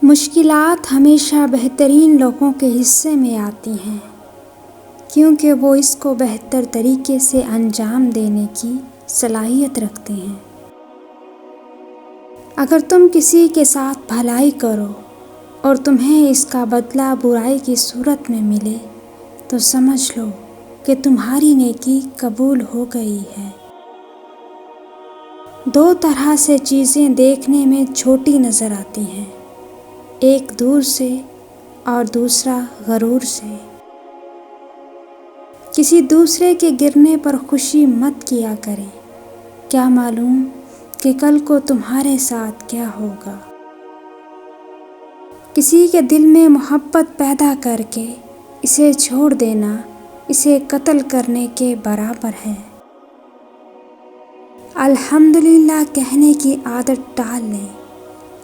مشکلات ہمیشہ بہترین لوگوں کے حصے میں آتی ہیں، کیونکہ وہ اس کو بہتر طریقے سے انجام دینے کی صلاحیت رکھتے ہیں۔ اگر تم کسی کے ساتھ بھلائی کرو اور تمہیں اس کا بدلہ برائی کی صورت میں ملے تو سمجھ لو کہ تمہاری نیکی قبول ہو گئی ہے۔ دو طرح سے چیزیں دیکھنے میں چھوٹی نظر آتی ہیں، ایک دور سے اور دوسرا غرور سے۔ کسی دوسرے کے گرنے پر خوشی مت کیا کریں، کیا معلوم کہ کل کو تمہارے ساتھ کیا ہوگا۔ کسی کے دل میں محبت پیدا کر کے اسے چھوڑ دینا اسے قتل کرنے کے برابر ہے۔ الحمدللہ کہنے کی عادت ڈال لیں،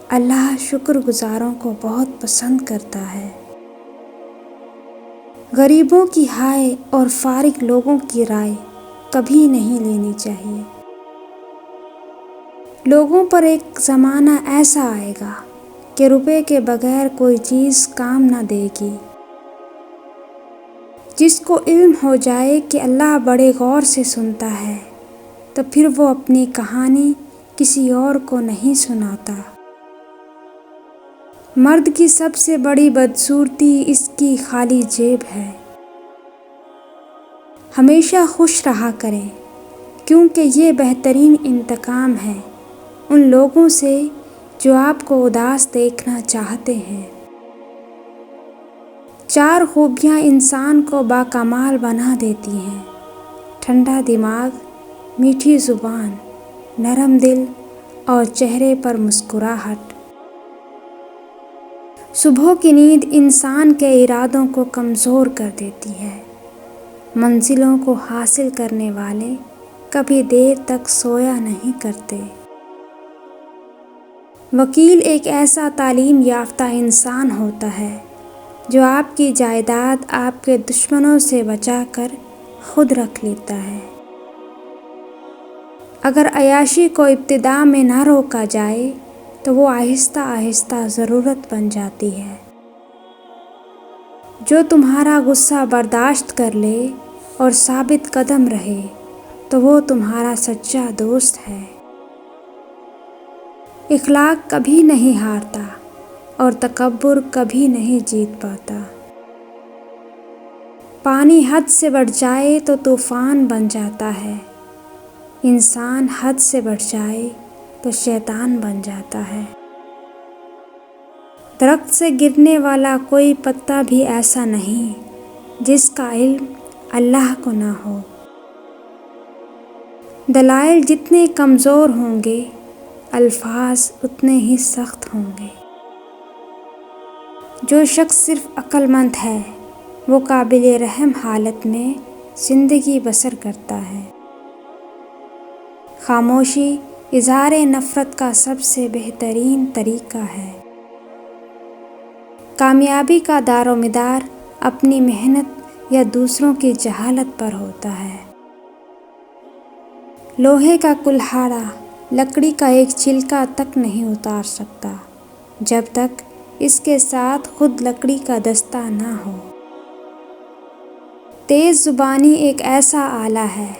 اللہ شکر گزاروں کو بہت پسند کرتا ہے۔ غریبوں کی ہائے اور فارغ لوگوں کی رائے کبھی نہیں لینی چاہیے۔ لوگوں پر ایک زمانہ ایسا آئے گا کہ روپے کے بغیر کوئی چیز کام نہ دے گی۔ جس کو علم ہو جائے کہ اللہ بڑے غور سے سنتا ہے تو پھر وہ اپنی کہانی کسی اور کو نہیں سناتا۔ مرد کی سب سے بڑی بدصورتی اس کی خالی جیب ہے۔ ہمیشہ خوش رہا کریں، کیونکہ یہ بہترین انتقام ہے ان لوگوں سے جو آپ کو اداس دیکھنا چاہتے ہیں۔ چار خوبیاں انسان کو باکمال بنا دیتی ہیں: ٹھنڈا دماغ، میٹھی زبان، نرم دل اور چہرے پر مسکراہٹ۔ صبح کی نیند انسان کے ارادوں کو کمزور کر دیتی ہے۔ منزلوں کو حاصل کرنے والے کبھی دیر تک سویا نہیں کرتے۔ وکیل ایک ایسا تعلیم یافتہ انسان ہوتا ہے جو آپ کی جائیداد آپ کے دشمنوں سے بچا کر خود رکھ لیتا ہے۔ اگر عیاشی کو ابتدا میں نہ روکا جائے تو وہ آہستہ آہستہ ضرورت بن جاتی ہے۔ جو تمہارا غصہ برداشت کر لے اور ثابت قدم رہے تو وہ تمہارا سچا دوست ہے۔ اخلاق کبھی نہیں ہارتا اور تکبر کبھی نہیں جیت پاتا۔ پانی حد سے بڑھ جائے تو طوفان بن جاتا ہے، انسان حد سے بڑھ جائے تو شیطان بن جاتا ہے۔ درخت سے گرنے والا کوئی پتا بھی ایسا نہیں جس کا علم اللہ کو نہ ہو۔ دلائل جتنے کمزور ہوں گے الفاظ اتنے ہی سخت ہوں گے۔ جو شخص صرف عقل مند ہے وہ قابل رحم حالت میں زندگی بسر کرتا ہے۔ خاموشی اظہار نفرت کا سب سے بہترین طریقہ ہے۔ کامیابی کا دار و مدار اپنی محنت یا دوسروں کی جہالت پر ہوتا ہے۔ لوہے کا کلہاڑا لکڑی کا ایک چھلکا تک نہیں اتار سکتا جب تک اس کے ساتھ خود لکڑی کا دستہ نہ ہو۔ تیز زبانی ایک ایسا آلہ ہے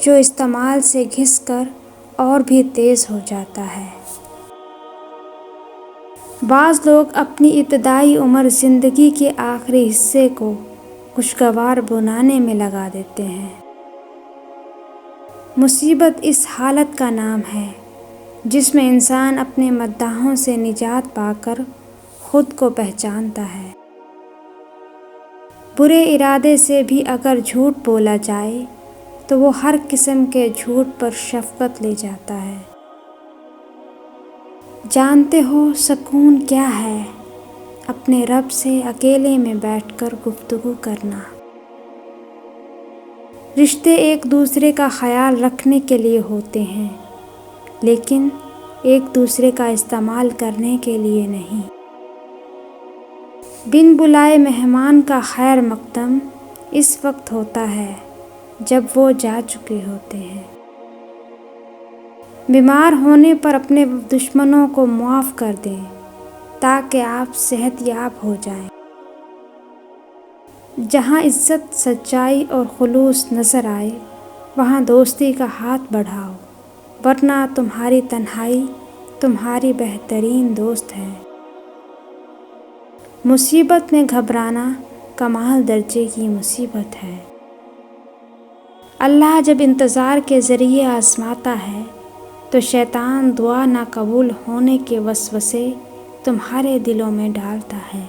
جو استعمال سے گھس کر اور بھی تیز ہو جاتا ہے۔ بعض لوگ اپنی ابتدائی عمر زندگی کے آخری حصے کو خوشگوار بنانے میں لگا دیتے ہیں۔ مصیبت اس حالت کا نام ہے جس میں انسان اپنے مداحوں سے نجات پا کر خود کو پہچانتا ہے۔ برے ارادے سے بھی اگر جھوٹ بولا جائے تو وہ ہر قسم کے جھوٹ پر شفقت لے جاتا ہے۔ جانتے ہو سکون کیا ہے؟ اپنے رب سے اکیلے میں بیٹھ کر گفتگو کرنا۔ رشتے ایک دوسرے کا خیال رکھنے کے لیے ہوتے ہیں، لیکن ایک دوسرے کا استعمال کرنے کے لیے نہیں۔ بن بلائے مہمان کا خیر مقدم اس وقت ہوتا ہے جب وہ جا چکے ہوتے ہیں۔ بیمار ہونے پر اپنے دشمنوں کو معاف کر دیں، تاکہ آپ صحت یاب ہو جائیں۔ جہاں عزت، سچائی اور خلوص نظر آئے وہاں دوستی کا ہاتھ بڑھاؤ، ورنہ تمہاری تنہائی تمہاری بہترین دوست ہے۔ مصیبت میں گھبرانا کمال درجے کی مصیبت ہے۔ اللہ جب انتظار کے ذریعے آزماتا ہے تو شیطان دعا نہ قبول ہونے کے وسوسے تمہارے دلوں میں ڈالتا ہے۔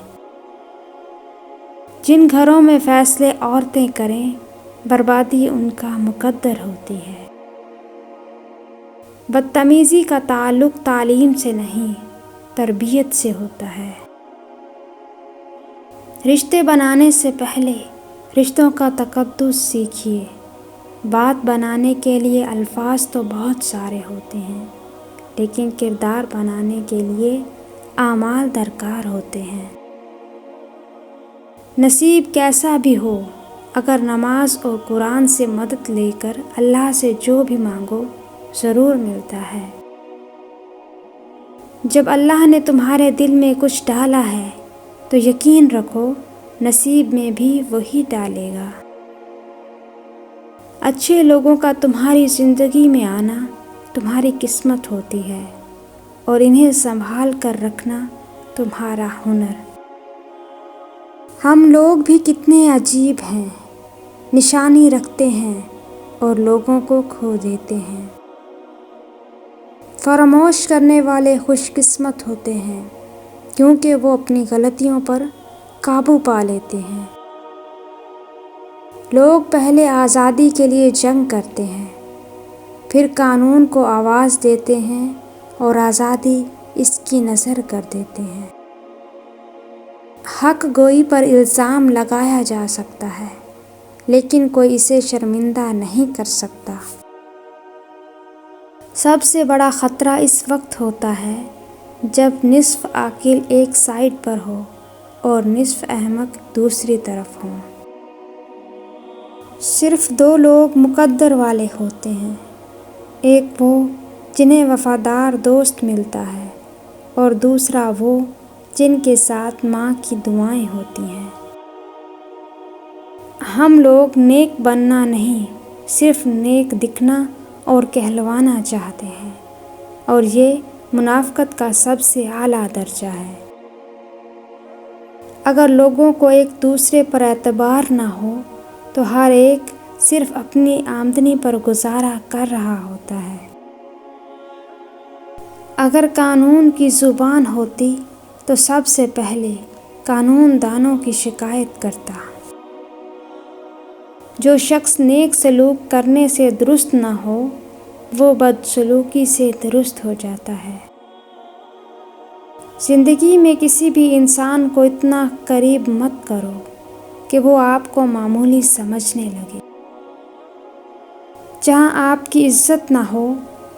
جن گھروں میں فیصلے عورتیں کریں بربادی ان کا مقدر ہوتی ہے۔ بدتمیزی کا تعلق تعلیم سے نہیں تربیت سے ہوتا ہے۔ رشتے بنانے سے پہلے رشتوں کا تقدس سیکھیے۔ بات بنانے کے لیے الفاظ تو بہت سارے ہوتے ہیں، لیکن کردار بنانے کے لیے اعمال درکار ہوتے ہیں۔ نصیب کیسا بھی ہو، اگر نماز اور قرآن سے مدد لے کر اللہ سے جو بھی مانگو ضرور ملتا ہے۔ جب اللہ نے تمہارے دل میں کچھ ڈالا ہے تو یقین رکھو نصیب میں بھی وہی ڈالے گا۔ اچھے لوگوں کا تمہاری زندگی میں آنا تمہاری قسمت ہوتی ہے اور انہیں سنبھال کر رکھنا تمہارا ہنر۔ ہم لوگ بھی کتنے عجیب ہیں، نشانی رکھتے ہیں اور لوگوں کو کھو دیتے ہیں۔ فراموش کرنے والے خوش قسمت ہوتے ہیں کیونکہ وہ اپنی غلطیوں پر قابو پا لیتے ہیں۔ لوگ پہلے آزادی کے لیے جنگ کرتے ہیں، پھر قانون کو آواز دیتے ہیں اور آزادی اس کی نذر کر دیتے ہیں۔ حق گوئی پر الزام لگایا جا سکتا ہے لیکن کوئی اسے شرمندہ نہیں کر سکتا۔ سب سے بڑا خطرہ اس وقت ہوتا ہے جب نصف عاقل ایک سائیڈ پر ہو اور نصف احمق دوسری طرف ہوں۔ صرف دو لوگ مقدر والے ہوتے ہیں، ایک وہ جنہیں وفادار دوست ملتا ہے اور دوسرا وہ جن کے ساتھ ماں کی دعائیں ہوتی ہیں۔ ہم لوگ نیک بننا نہیں، صرف نیک دکھنا اور کہلوانا چاہتے ہیں، اور یہ منافقت کا سب سے اعلیٰ درجہ ہے۔ اگر لوگوں کو ایک دوسرے پر اعتبار نہ ہو تو ہر ایک صرف اپنی آمدنی پر گزارا کر رہا ہوتا ہے۔ اگر قانون کی زبان ہوتی تو سب سے پہلے قانون دانوں کی شکایت کرتا۔ جو شخص نیک سلوک کرنے سے درست نہ ہو وہ بدسلوکی سے درست ہو جاتا ہے۔ زندگی میں کسی بھی انسان کو اتنا قریب مت کرو کہ وہ آپ کو معمولی سمجھنے لگے۔ جہاں آپ کی عزت نہ ہو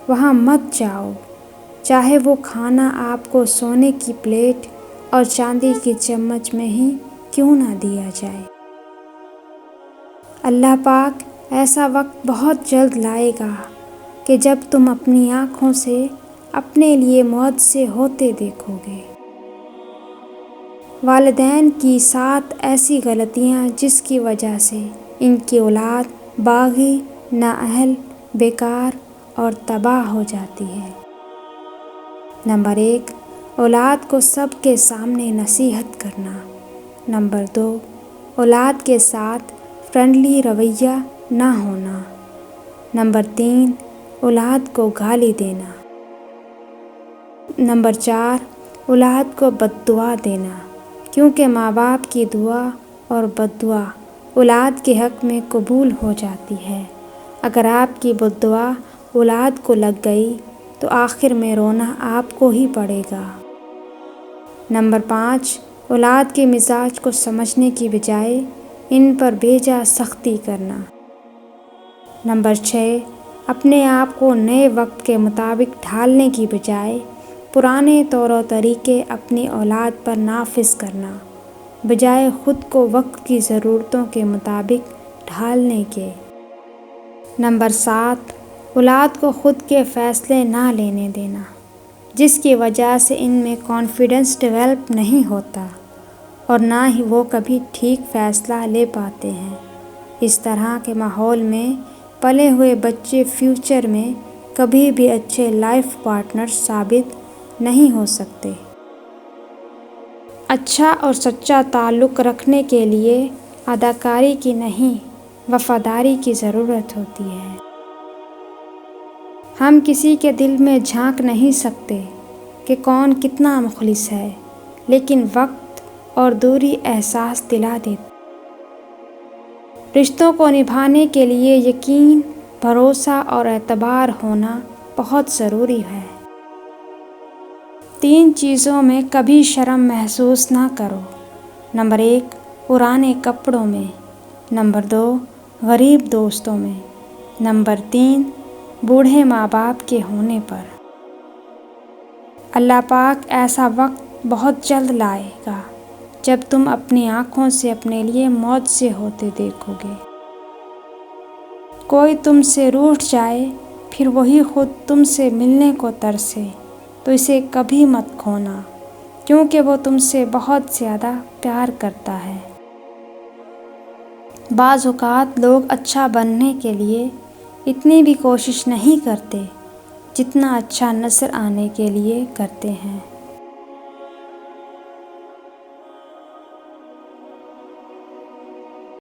وہاں مت جاؤ، چاہے وہ کھانا آپ کو سونے کی پلیٹ اور چاندی کی چمچ میں ہی کیوں نہ دیا جائے۔ اللہ پاک ایسا وقت بہت جلد لائے گا کہ جب تم اپنی آنکھوں سے اپنے لیے معجزے ہوتے دیکھو گے۔ والدین کی 7 ایسی غلطیاں جس کی وجہ سے ان کی اولاد باغی، نااہل، بیکار اور تباہ ہو جاتی ہے۔ نمبر 1، اولاد کو سب کے سامنے نصیحت کرنا۔ نمبر 2، اولاد کے ساتھ فرینڈلی رویہ نہ ہونا۔ نمبر 3، اولاد کو گالی دینا۔ نمبر 4، اولاد کو بد دعا دینا، کیونکہ ماں باپ کی دعا اور بد دعا اولاد کے حق میں قبول ہو جاتی ہے۔ اگر آپ کی بد دعا اولاد کو لگ گئی تو آخر میں رونا آپ کو ہی پڑے گا۔ نمبر 5، اولاد کے مزاج کو سمجھنے کی بجائے ان پر بے جا سختی کرنا۔ نمبر 6، اپنے آپ کو نئے وقت کے مطابق ڈھالنے کی بجائے پرانے طور و طریقے اپنی اولاد پر نافذ کرنا، بجائے خود کو وقت کی ضرورتوں کے مطابق ڈھالنے کے۔ نمبر 7، اولاد کو خود کے فیصلے نہ لینے دینا۔ جس کی وجہ سے ان میں کانفیڈنس ڈیولپ نہیں ہوتا اور نہ ہی وہ کبھی ٹھیک فیصلہ لے پاتے ہیں۔ اس طرح کے ماحول میں پلے ہوئے بچے فیوچر میں کبھی بھی اچھے لائف پارٹنر ثابت نہیں ہو سکتے۔ اچھا اور سچا تعلق رکھنے کے لیے اداکاری کی نہیں، وفاداری کی ضرورت ہوتی ہے۔ ہم کسی کے دل میں جھانک نہیں سکتے کہ کون کتنا مخلص ہے، لیکن وقت اور دوری احساس دلا دیتے۔ رشتوں کو نبھانے کے لیے یقین، بھروسہ اور اعتبار ہونا بہت ضروری ہے۔ 3 چیزوں میں کبھی شرم محسوس نہ کرو۔ نمبر 1، پرانے کپڑوں میں۔ نمبر 2، غریب دوستوں میں۔ نمبر 3، بوڑھے ماں باپ کے ہونے پر۔ اللہ پاک ایسا وقت بہت جلد لائے گا جب تم اپنی آنکھوں سے اپنے لیے موت سے ہوتے دیکھو گے۔ کوئی تم سے روٹھ جائے پھر وہی خود تم سے ملنے کو ترسے تو اسے کبھی مت کھونا، کیونکہ وہ تم سے بہت زیادہ پیار کرتا ہے۔ بعض اوقات لوگ اچھا بننے کے لیے اتنی بھی کوشش نہیں کرتے جتنا اچھا نظر آنے کے لیے کرتے ہیں۔